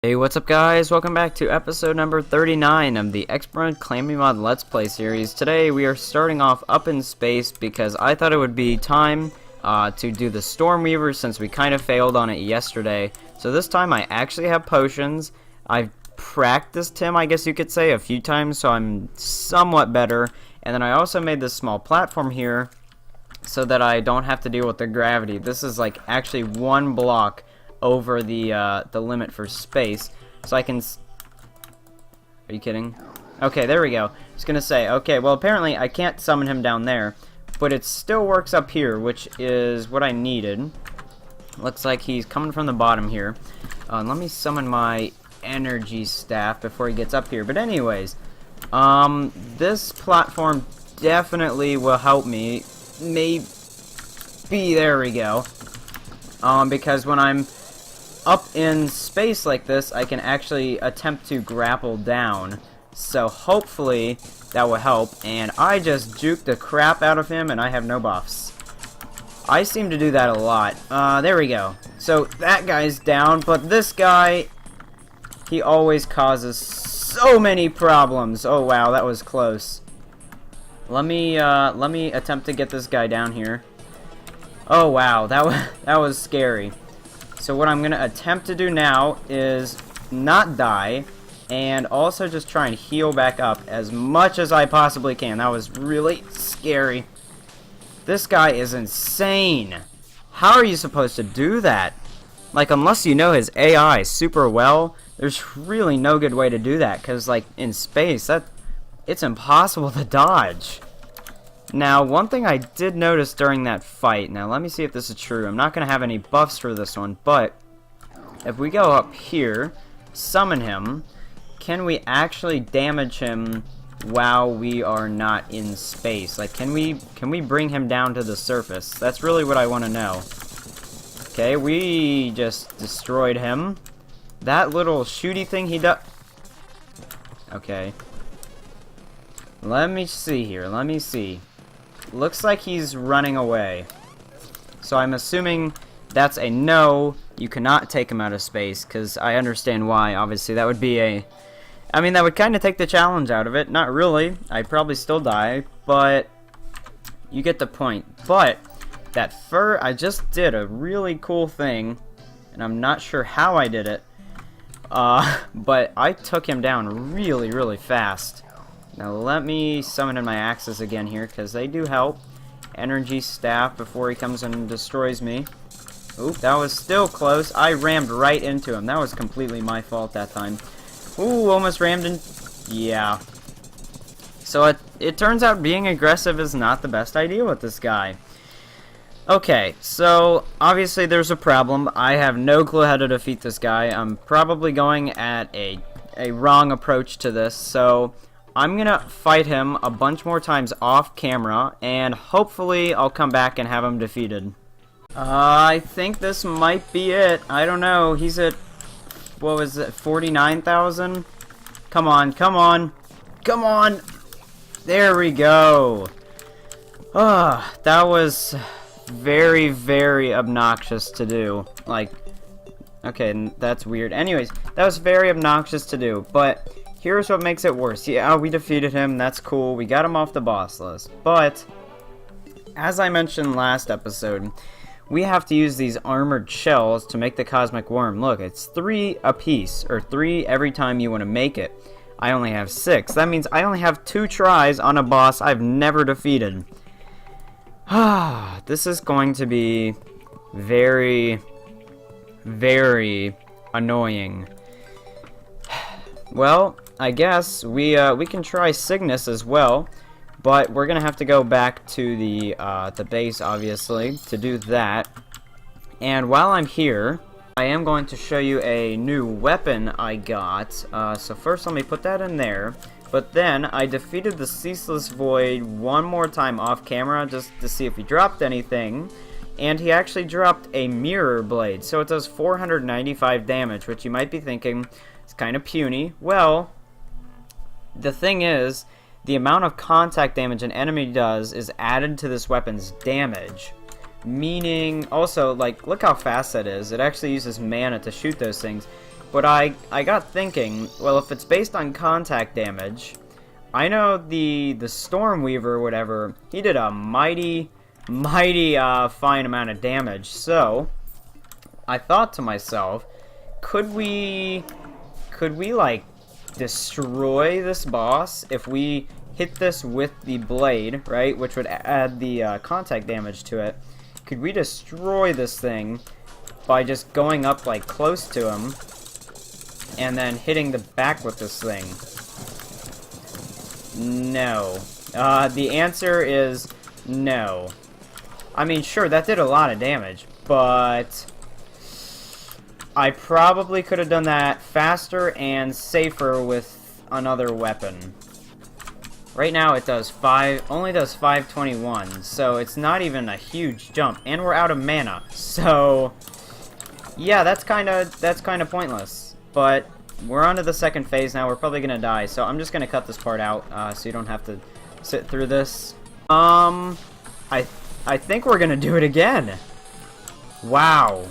Hey, what's up guys? Welcome back to episode number 39 of the Calamity Mod Let's Play series. Today we are starting off up in space because I thought it would be time to do the Stormweaver since we kind of failed on it yesterday. So this time I actually have potions. I've practiced him, I guess you could say, a few times, so I'm somewhat better. And then I also made this small platform here so that I don't have to deal with the gravity. This is like actually one block over the limit for space, so I can. Are you kidding? Okay, there we go. I was gonna say, okay, well apparently I can't summon him down there, but it still works up here, which is what I needed. Looks like he's coming from the bottom here. Let me summon my energy staff before he gets up here. But anyways, this platform definitely will help me. Maybe there we go. Because when I'm up in space like this, I can actually attempt to grapple down. So hopefully that will help. And I just juked the crap out of him and I have no buffs. I seem to do that a lot. There we go. So that guy's down, but this guy, he always causes so many problems. Oh wow, that was close. Let me attempt to get this guy down here. Oh wow, that was scary. So what I'm going to attempt to do now is not die, and also just try and heal back up as much as I possibly can. That was really scary. This guy is insane. How are you supposed to do that? Like, unless you know his AI super well, there's really no good way to do that, because like in space, it's impossible to dodge. Now, one thing I did notice during that fight, now let me see if this is true. I'm not going to have any buffs for this one, but if we go up here, summon him, can we actually damage him while we are not in space? Like, can we bring him down to the surface? That's really what I want to know. Okay, we just destroyed him. That little shooty thing he does... Okay. Let me see here, let me see. Looks like he's running away. So I'm assuming that's a no. You cannot take him out of space, because I understand why. Obviously, that would be a... I mean, that would kind of take the challenge out of it. Not really. I'd probably still die, but you get the point. But that fur, I just did a really cool thing, and I'm not sure how I did it. But I took him down really, really fast. Now let me summon in my axes again here, because they do help. Energy staff before he comes and destroys me. Oop, that was still close. I rammed right into him. That was completely my fault that time. Ooh, almost rammed in. Yeah. So it turns out being aggressive is not the best idea with this guy. Okay, so obviously there's a problem. I have no clue how to defeat this guy. I'm probably going at a wrong approach to this, so I'm gonna fight him a bunch more times off camera, and hopefully I'll come back and have him defeated. I think this might be it. I don't know. He's at, what was it, 49,000? Come on, come on, come on! There we go. That was very, very obnoxious to do. Like, okay, that's weird. Anyways, that was very obnoxious to do, but here's what makes it worse. Yeah, we defeated him. That's cool. We got him off the boss list. But, as I mentioned last episode, we have to use these armored shells to make the cosmic worm. Look, it's 3 a piece, or 3 every time you want to make it. I only have 6. That means I only have 2 tries on a boss I've never defeated. This is going to be very, very annoying. Well, I guess we can try SIGNUS as well, but we're gonna have to go back to the base, obviously, to do that. And while I'm here, I am going to show you a new weapon I got. So first, let me put that in there. But then I defeated the Ceaseless Void one more time off camera just to see if he dropped anything. And he actually dropped a mirror blade, so it does 495 damage, which you might be thinking, it's kind of puny. Well, the thing is, the amount of contact damage an enemy does is added to this weapon's damage. Meaning, also, like, look how fast that is. It actually uses mana to shoot those things. But I got thinking, well, if it's based on contact damage, I know the Stormweaver or whatever, he did a mighty fine amount of damage. So I thought to myself, could we like destroy this boss if we hit this with the blade, right? Which would add the contact damage to it. Could we destroy this thing by just going up like close to him and then hitting the back with this thing? No. The answer is no. I mean, sure, that did a lot of damage, but I probably could have done that faster and safer with another weapon. Right now it does only does 521, so it's not even a huge jump, and we're out of mana. So yeah, that's kind of pointless. But we're on to the second phase now. We're probably gonna die, so I'm just gonna cut this part out so you don't have to sit through this. I think we're gonna do it again. Wow.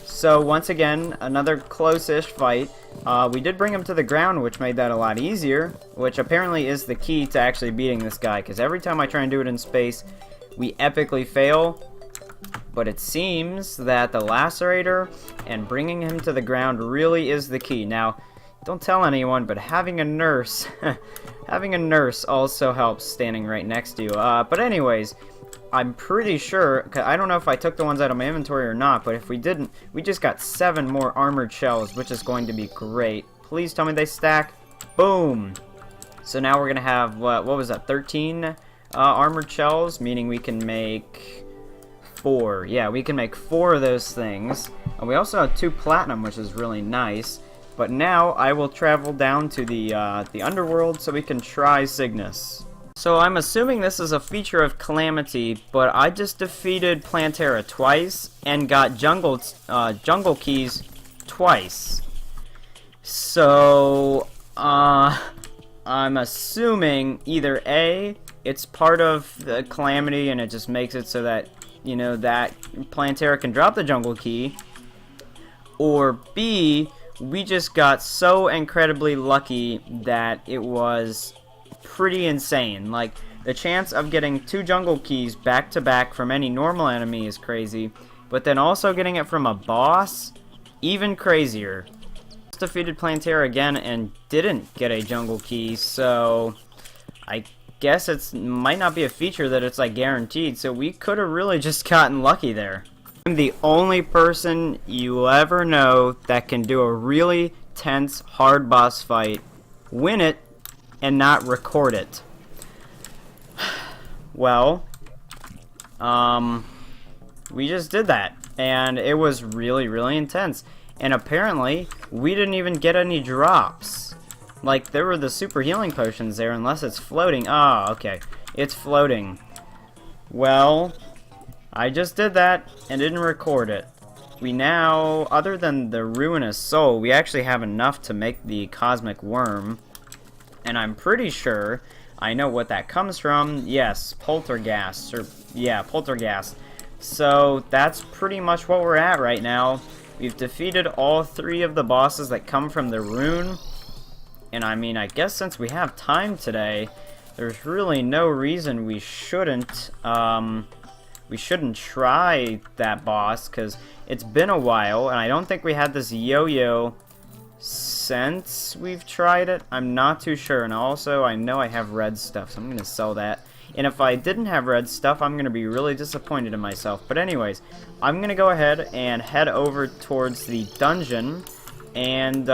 So once again, another close-ish fight. We did bring him to the ground, which made that a lot easier, which apparently is the key to actually beating this guy, because every time I try and do it in space, we epically fail. But it seems that the lacerator and bringing him to the ground really is the key. Now, don't tell anyone, but having a nurse, having a nurse also helps standing right next to you. But anyways, I'm pretty sure, 'cause I don't know if I took the ones out of my inventory or not, but if we didn't, we just got 7 more armored shells, which is going to be great. Please tell me they stack. Boom! So now we're gonna have, what was that, 13 armored shells, meaning we can make 4. Yeah, we can make 4 of those things. And we also have 2 platinum, which is really nice. But now I will travel down to the underworld so we can try SIGNUS. So I'm assuming this is a feature of Calamity, but I just defeated Plantera twice and got jungle keys twice. So I'm assuming either A, it's part of the Calamity and it just makes it so that, you know, that Plantera can drop the jungle key, or B, we just got so incredibly lucky that it was pretty insane. Like, the chance of getting 2 jungle keys back to back from any normal enemy is crazy, but then also getting it from a boss, even crazier. Just defeated Plantera again and didn't get a jungle key, so I guess it might not be a feature that it's like guaranteed, so we could have really just gotten lucky there. I'm the only person you ever know that can do a really tense, hard boss fight, win it, and not record it. Well, we just did that, and it was really intense. And apparently, we didn't even get any drops. Like, there were the super healing potions there, unless it's floating. Ah, okay. It's floating. Well, I just did that and didn't record it. We now, other than the Ruinous Soul, we actually have enough to make the Cosmic Worm. And I'm pretty sure I know what that comes from. Yes, Poltergeist. Yeah, Poltergeist. So that's pretty much what we're at right now. We've defeated all 3 of the bosses that come from the rune. And I mean, I guess since we have time today, there's really no reason we shouldn't try that boss, because it's been a while, and I don't think we had this yo-yo since we've tried it. I'm not too sure, and also I know I have red stuff, so I'm going to sell that. And if I didn't have red stuff, I'm going to be really disappointed in myself. But anyways, I'm going to go ahead and head over towards the dungeon, and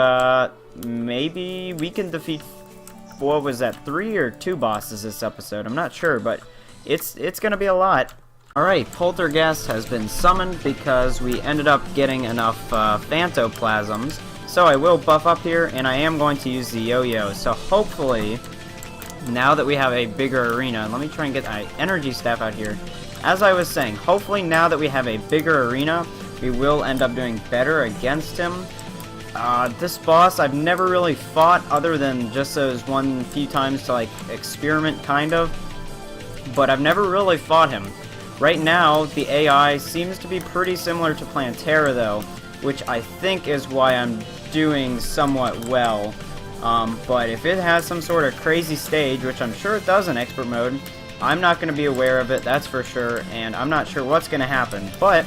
maybe we can defeat, what was that, 3 or 2 bosses this episode? I'm not sure, but it's going to be a lot. Alright, Poltergeist has been summoned because we ended up getting enough Phantoplasms. So I will buff up here, and I am going to use the yo-yo. So hopefully, now that we have a bigger arena, let me try and get my energy staff out here. As I was saying, hopefully now that we have a bigger arena, we will end up doing better against him. This boss I've never really fought other than just those few times to like experiment kind of. But I've never really fought him. Right now, the AI seems to be pretty similar to Plantera though, which I think is why I'm doing somewhat well. But if it has some sort of crazy stage, which I'm sure it does in expert mode, I'm not going to be aware of it, that's for sure, and I'm not sure what's going to happen. But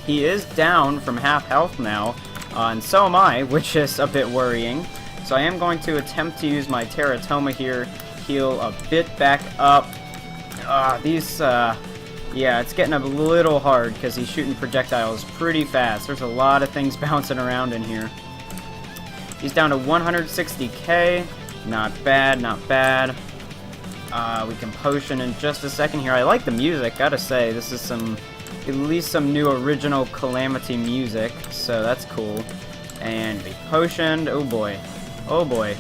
he is down from half health now, and so am I, which is a bit worrying. So I am going to attempt to use my Teratoma here, heal a bit back up. Yeah, it's getting a little hard because he's shooting projectiles pretty fast. There's a lot of things bouncing around in here. He's down to 160k. Not bad, not bad. We can potion in just a second here. I like the music, gotta say. This is at least some new original Calamity music, so that's cool. And we potioned. Oh boy. Oh boy.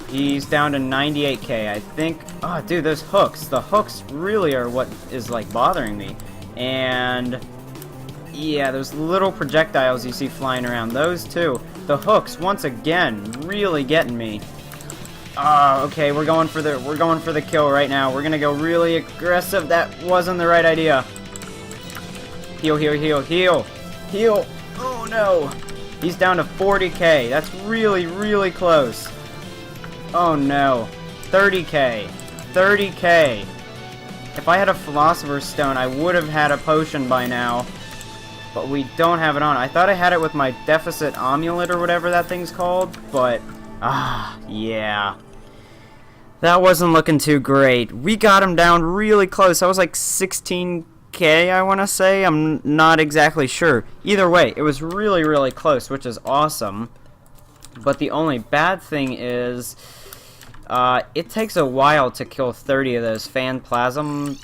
He's down to 98k. I think... Oh, dude, those hooks. The hooks really are what is, like, bothering me. And... yeah, those little projectiles you see flying around. Those, too. The hooks, once again, really getting me. Okay, we're going for the kill right now. We're gonna go really aggressive. That wasn't the right idea. Heal, heal, heal, heal. Heal. Oh, no. He's down to 40k. That's really, really close. Oh no. 30k. 30k. If I had a Philosopher's Stone, I would have had a potion by now. But we don't have it on. I thought I had it with my Deficit Amulet or whatever that thing's called. But, yeah. That wasn't looking too great. We got him down really close. I was like 16k, I want to say. I'm not exactly sure. Either way, it was really, really close, which is awesome. But the only bad thing is... it takes a while to kill 30 of those phantasm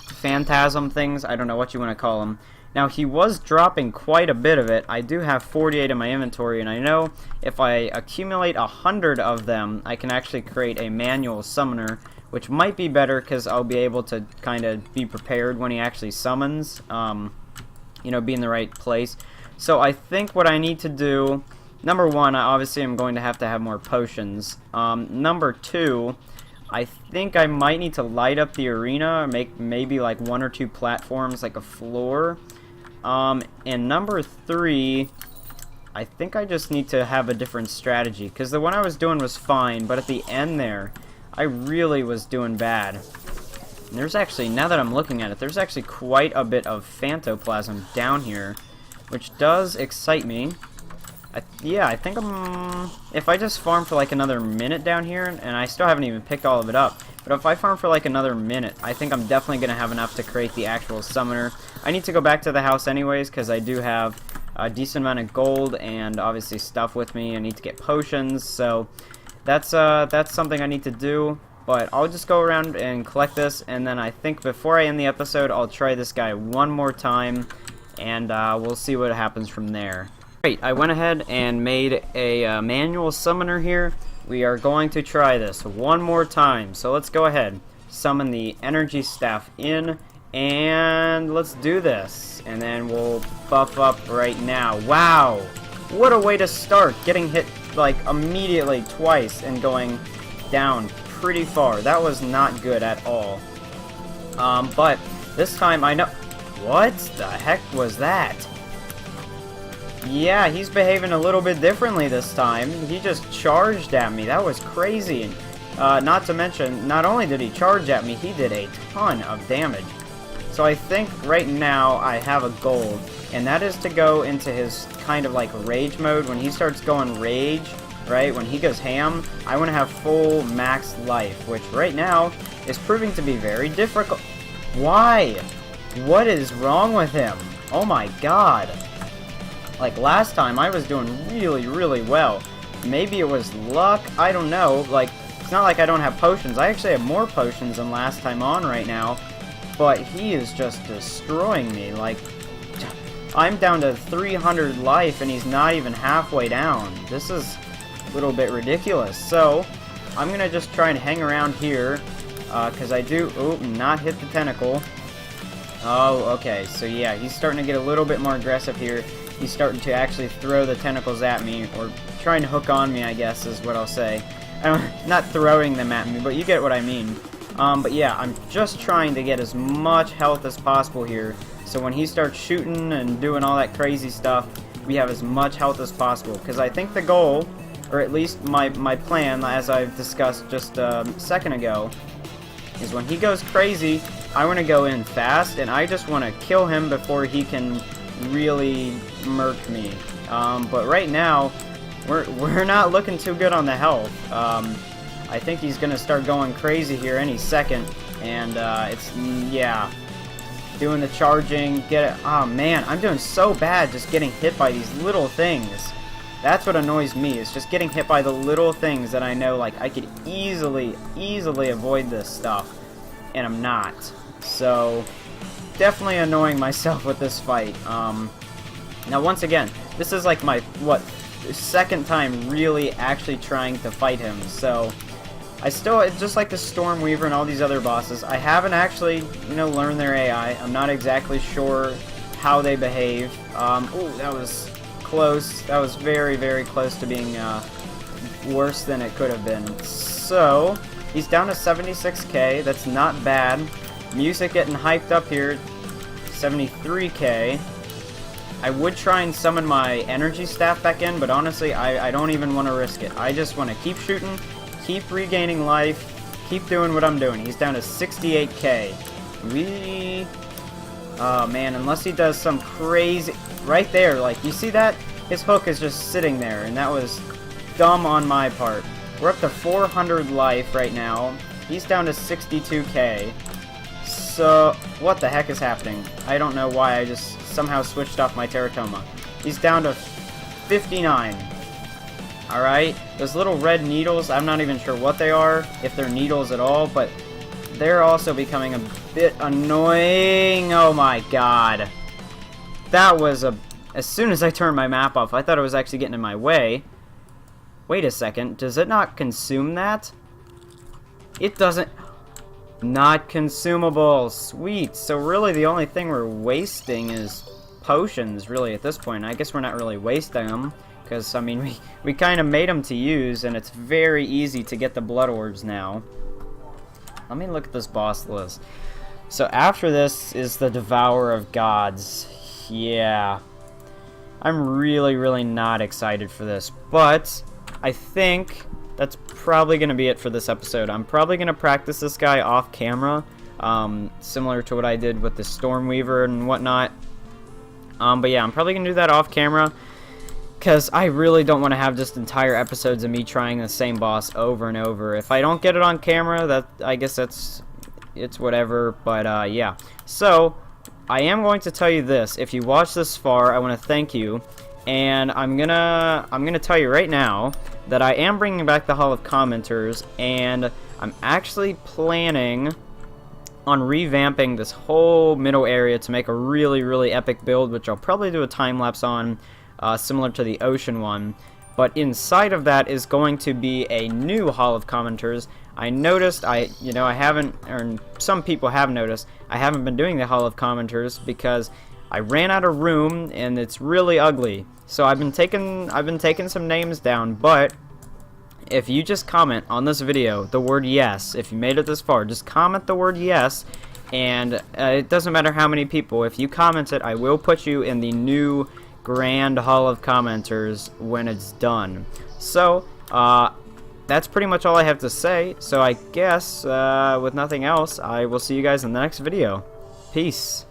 things. I don't know what you want to call them. Now, he was dropping quite a bit of it. I do have 48 in my inventory, and I know if I accumulate 100 of them, I can actually create a manual summoner, which might be better because I'll be able to kind of be prepared when he actually summons, you know, be in the right place. So I think what I need to do... Number one, obviously I'm going to have more potions. Number two, I think I might need to light up the arena, or make maybe like 1 or 2 platforms, like a floor. And number three, I think I just need to have a different strategy, because the one I was doing was fine, but at the end there, I really was doing bad. And there's actually, now that I'm looking at it, there's actually quite a bit of Phantoplasm down here, which does excite me. Yeah, I think if I just farm for like another minute down here, and I still haven't even picked all of it up, but if I farm for like another minute, I think I'm definitely going to have enough to create the actual summoner. I need to go back to the house anyways, because I do have a decent amount of gold and obviously stuff with me. I need to get potions, so that's something I need to do. But I'll just go around and collect this, and then I think before I end the episode, I'll try this guy one more time, and we'll see what happens from there. Great, I went ahead and made a manual summoner here. We are going to try this one more time. So let's go ahead, summon the energy staff in, and let's do this. And then we'll buff up right now. Wow, what a way to start, getting hit like immediately twice and going down pretty far. That was not good at all. But this time I know... What the heck was that? Yeah, he's behaving a little bit differently this time. He just charged at me. That was crazy. Not to mention, not only did he charge at me, he did a ton of damage. So I think right now I have a goal, and that is to go into his kind of like rage mode. When he starts going rage, right, when he goes ham, I want to have full max life, which right now is proving to be very difficult. Why? What is wrong with him? Oh my god. Like last time, I was doing really, really well. Maybe it was luck, I don't know. Like, it's not like I don't have potions. I actually have more potions than last time on right now. But he is just destroying me. Like, I'm down to 300 life and he's not even halfway down. This is a little bit ridiculous. So, I'm gonna just try and hang around here. Because I do, not hit the tentacle. Oh, okay, so yeah, he's starting to get a little bit more aggressive here. He's starting to actually throw the tentacles at me, or trying to hook on me, I guess, is what I'll say. Not throwing them at me, but you get what I mean. But yeah, I'm just trying to get as much health as possible here, so when he starts shooting and doing all that crazy stuff, we have as much health as possible. Because I think the goal, or at least my plan, as I've discussed just a second ago, is when he goes crazy, I want to go in fast, and I just want to kill him before he can really murk me. But right now, we're not looking too good on the health. I think he's gonna start going crazy here any second, and yeah, doing the charging, get it. Oh man, I'm doing so bad just getting hit by these little things. That's what annoys me, is just getting hit by the little things that I know, like, I could easily avoid this stuff, and I'm not. So, definitely annoying myself with this fight. Now once again, this is like my, second time really actually trying to fight him, so I still, just like the Storm Weaver and all these other bosses, I haven't actually, learned their AI. I'm not exactly sure how they behave. Ooh, that was close. That was very, very close to being worse than it could have been. So, he's down to 76k. That's not bad. Music getting hyped up here. 73k. I would try and summon my energy staff back in, but honestly, I don't even want to risk it. I just want to keep shooting, keep regaining life, keep doing what I'm doing. He's down to 68k. Oh man, unless he does some crazy... Right there, like, you see that? His hook is just sitting there, and that was dumb on my part. We're up to 400 life right now. He's down to 62k. So, what the heck is happening? I don't know why I just somehow switched off my Teratoma. He's down to 59. Alright, those little red needles, I'm not even sure what they are, if they're needles at all, but they're also becoming a bit annoying. Oh my god. That was as soon as I turned my map off, I thought it was actually getting in my way. Wait a second, does it not consume that? It doesn't... Not consumable. Sweet. So really the only thing we're wasting is potions, really, at this point. I guess we're not really wasting them, because, I mean, we kind of made them to use, and it's very easy to get the blood orbs now. Let me look at this boss list. So after this is the Devourer of Gods. Yeah. I'm really, really not excited for this, but I think that's probably going to be it for this episode. I'm probably going to practice this guy off camera, similar to what I did with the Storm Weaver and whatnot. But yeah, I'm probably going to do that off camera, because I really don't want to have just entire episodes of me trying the same boss over and over. If I don't get it on camera, I guess it's whatever, but yeah. So, I am going to tell you this. If you watched this far, I want to thank you. And I'm gonna tell you right now that I am bringing back the Hall of Commenters, and I'm actually planning on revamping this whole middle area to make a really, really epic build, which I'll probably do a time-lapse on, similar to the ocean one. But inside of that is going to be a new Hall of Commenters. I noticed, I haven't, or some people have noticed, I haven't been doing the Hall of Commenters because I ran out of room and it's really ugly. So I've been taking some names down, but if you just comment on this video the word yes, if you made it this far, just comment the word yes, and it doesn't matter how many people. If you comment it, I will put you in the new Grand Hall of Commenters when it's done. So, that's pretty much all I have to say. So I guess, with nothing else, I will see you guys in the next video. Peace.